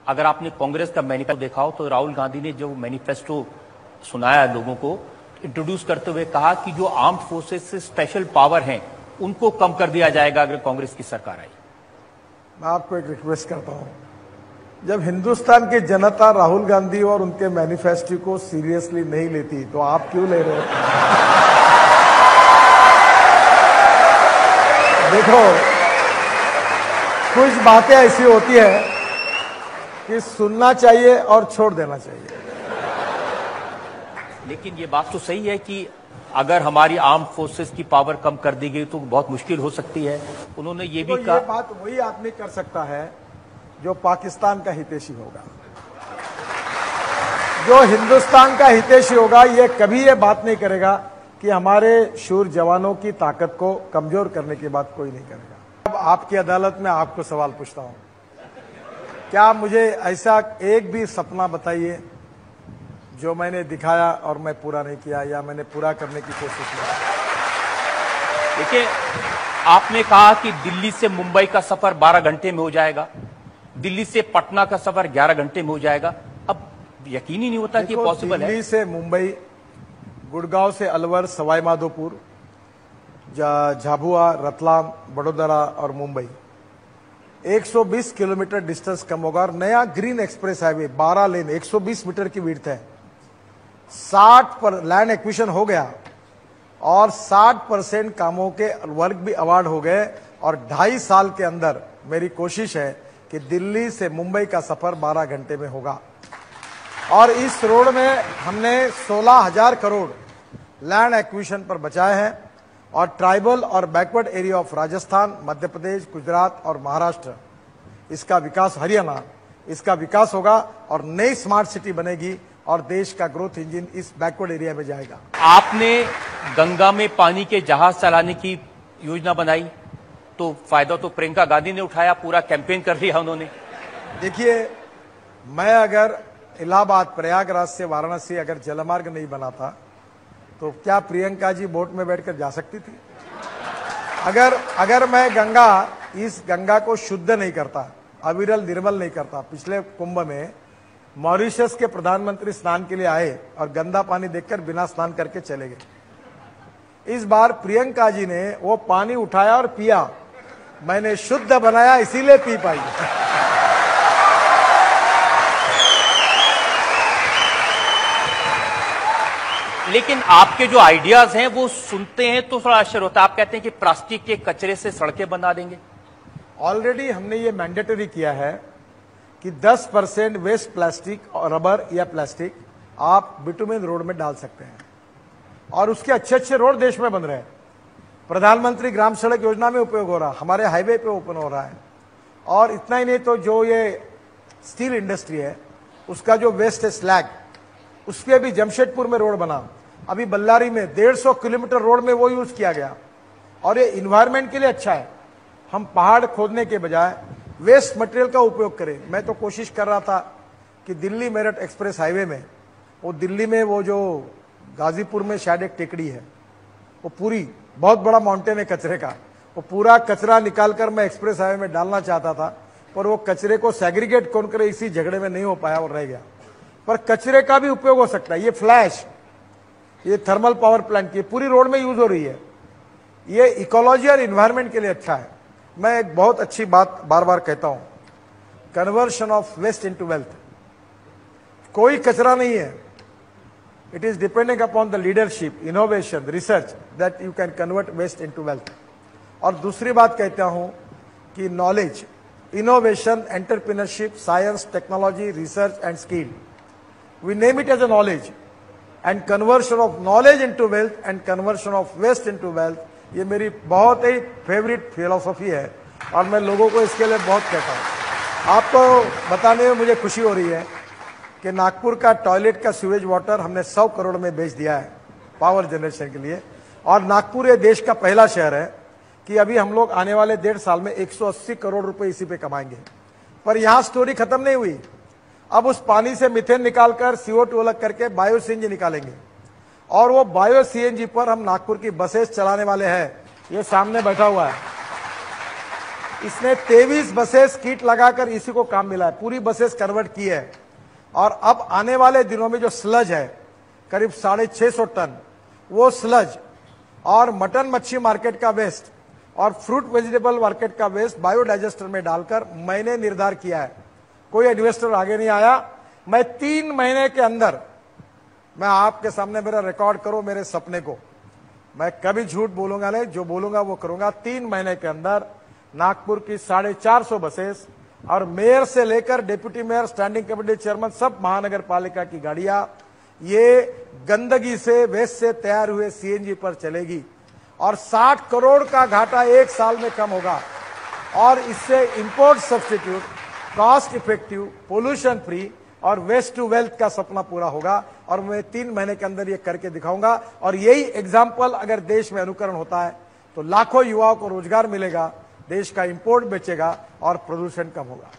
अगर आपने कांग्रेस का मैनिफेस्टो देखा हो तो राहुल गांधी ने जो मैनिफेस्टो सुनाया लोगों को, इंट्रोड्यूस करते हुए कहा कि जो आर्म्ड फोर्सेस से स्पेशल पावर हैं उनको कम कर दिया जाएगा अगर कांग्रेस की सरकार आई। मैं आपको एक रिक्वेस्ट करता हूं, जब हिंदुस्तान की जनता राहुल गांधी और उनके मैनिफेस्टो को सीरियसली नहीं लेती तो आप क्यों ले रहे हो? देखो, कुछ बातें ऐसी होती है कि सुनना चाहिए और छोड़ देना चाहिए। लेकिन ये बात तो सही है कि अगर हमारी आर्म फोर्सेस की पावर कम कर दी गई तो बहुत मुश्किल हो सकती है। उन्होंने ये भी कहा, ये बात वही आदमी कर सकता है जो पाकिस्तान का हितैषी होगा। जो हिंदुस्तान का हितैषी होगा ये कभी ये बात नहीं करेगा कि हमारे शूर जवानों की ताकत को कमजोर करने की बात कोई नहीं करेगा। अब आपकी अदालत में आपको सवाल पूछता हूं, क्या मुझे ऐसा एक भी सपना बताइए जो मैंने दिखाया और मैं पूरा नहीं किया या मैंने पूरा करने की कोशिश की? देखिए, आपने कहा कि दिल्ली से मुंबई का सफर 12 घंटे में हो जाएगा, दिल्ली से पटना का सफर 11 घंटे में हो जाएगा। अब यकीन ही नहीं होता कि पॉसिबल है। दिल्ली से मुंबई, गुड़गांव से अलवर, सवाई माधोपुर, झाबुआ, रतलाम, बड़ोदरा और मुंबई 120 किलोमीटर डिस्टेंस कम होगा। और नया ग्रीन एक्सप्रेस हाईवे 12 लेन 120 मीटर की विड्थ है, 60 पर लैंड एक्विजिशन हो गया और 60% कामों के वर्क भी अवार्ड हो गए। और 2.5 साल के अंदर मेरी कोशिश है कि दिल्ली से मुंबई का सफर 12 घंटे में होगा। और इस रोड में हमने 16,000 करोड़ लैंड एक्विजिशन पर बचाए हैं। और ट्राइबल और backward area of Rajasthan, Madhya Pradesh, Gujarat और महाराष्ट्र, इसका विकास, हरियाणा, इसका विकास होगा और नई स्मार्ट सिटी बनेगी और देश का ग्रोथ इंजन इस बैकवर्ड एरिया में जाएगा। आपने गंगा में पानी के जहाज चलाने की योजना बनाई तो फायदा तो प्रियंका गांधी ने उठाया, पूरा कैंपेन कर दिया उन्होंने। देखिए, मैं अगर इलाहाबाद, प्रयागराज से वाराणसी अगर जलमार्ग नहीं बनाता तो क्या प्रियंका जी बोट में बैठकर जा सकती थी? अगर मैं इस गंगा को शुद्ध नहीं करता, अविरल निर्मल नहीं करता। पिछले कुंभ में मॉरिशस के प्रधानमंत्री स्नान के लिए आए और गंदा पानी देखकर बिना स्नान करके चले गए। इस बार प्रियंका जी ने वो पानी उठाया और पिया। मैंने शुद्ध बनाया इसीलिए पी पाई। लेकिन आपके जो आइडियाज हैं वो सुनते हैं तो थोड़ा आश्चर्य होता है। आप कहते हैं कि प्लास्टिक के कचरे से सड़कें बना देंगे। ऑलरेडी हमने ये मैंडेटरी किया है कि 10% वेस्ट प्लास्टिक और रबर या प्लास्टिक आप बिटुमेन रोड में डाल सकते हैं। और उसके अच्छे अच्छे रोड देश में बन रहे हैं। प्रधानमंत्री ग्राम सड़क योजना में उपयोग हो रहा, हमारे हाईवे पे ओपन हो रहा है। और इतना ही नहीं तो जो ये स्टील इंडस्ट्री है उसका जो वेस्ट है स्लैग, उसके भी जमशेदपुर में रोड बना। अभी बल्लारी में 150 किलोमीटर रोड में वो यूज किया गया और ये इन्वायरमेंट के लिए अच्छा है। हम पहाड़ खोदने के बजाय वेस्ट मटेरियल का उपयोग करें। मैं तो कोशिश कर रहा था कि दिल्ली मेरठ एक्सप्रेस हाईवे में, वो दिल्ली में वो जो गाजीपुर में शायद एक टेकड़ी है, वो पूरी बहुत बड़ा माउंटेन है कचरे का, वो पूरा कचरा निकालकर मैं एक्सप्रेस हाईवे में डालना चाहता था, पर वो कचरे को सेग्रीगेट कौन करे इसी झगड़े में नहीं हो पाया और रह गया। पर कचरे का भी उपयोग हो सकता है। ये फ्लैश, ये थर्मल पावर प्लांट की पूरी रोड में यूज हो रही है। ये इकोलॉजी और इन्वायरमेंट के लिए अच्छा है। मैं एक बहुत अच्छी बात बार बार कहता हूं, conversion of waste into wealth. कोई कचरा नहीं है, it is depending upon the leadership, innovation, research that you can convert waste into wealth. और दूसरी बात कहता हूं कि knowledge, innovation, entrepreneurship, science, technology, research and skill, we name it as a knowledge, and conversion of knowledge into wealth and conversion of waste into wealth, ये मेरी बहुत ही favourite philosophy है और मैं लोगों को इसके लिए बहुत कहता हूँ। आपको बताने में मुझे खुशी हो रही है कि नागपुर का टॉयलेट का सीवेज वाटर हमने 100 करोड़ में बेच दिया है पावर जनरेशन के लिए। और नागपुर ये देश का पहला शहर है कि अभी हम लोग आने वाले 1.5 साल में 180 करोड़ रुपए इसी पे कमाएंगे। पर यहाँ स्टोरी खत्म नहीं हुई। अब उस पानी से मीथेन निकालकर CO2 अलग करके बायो सीएनजी निकालेंगे और वो बायो सीएनजी पर हम नागपुर की बसेस चलाने वाले हैं। ये सामने बैठा हुआ है, इसने 23 बसेस किट लगाकर इसी को काम मिला है, पूरी बसेस कन्वर्ट की है। और अब आने वाले दिनों में जो स्लज है करीब 650 टन, वो स्लज और मटन मच्छी मार्केट का वेस्ट और फ्रूट वेजिटेबल मार्केट का वेस्ट बायोडाइजेस्टर में डालकर मैंने निर्धार किया है, कोई इन्वेस्टर आगे नहीं आया, मैं 3 महीने के अंदर, मैं आपके सामने मेरा रिकॉर्ड करो मेरे सपने को, मैं कभी झूठ बोलूंगा नहीं, जो बोलूंगा वो करूंगा। 3 महीने के अंदर नागपुर की 450 बसेस और मेयर से लेकर deputy mayor, standing committee chairman, सब महानगर पालिका की गाड़ियां ये गंदगी से, वेस्ट से तैयार हुए सीएनजी पर चलेगी और 60 करोड़ का घाटा 1 साल में कम होगा। और इससे import substitute, cost effective, pollution free और वेस्ट टू वेल्थ का सपना पूरा होगा। और मैं 3 महीने के अंदर ये करके दिखाऊंगा। और यही एग्जाम्पल अगर देश में अनुकरण होता है तो लाखों युवाओं को रोजगार मिलेगा, देश का इंपोर्ट बेचेगा और प्रदूषण कम होगा।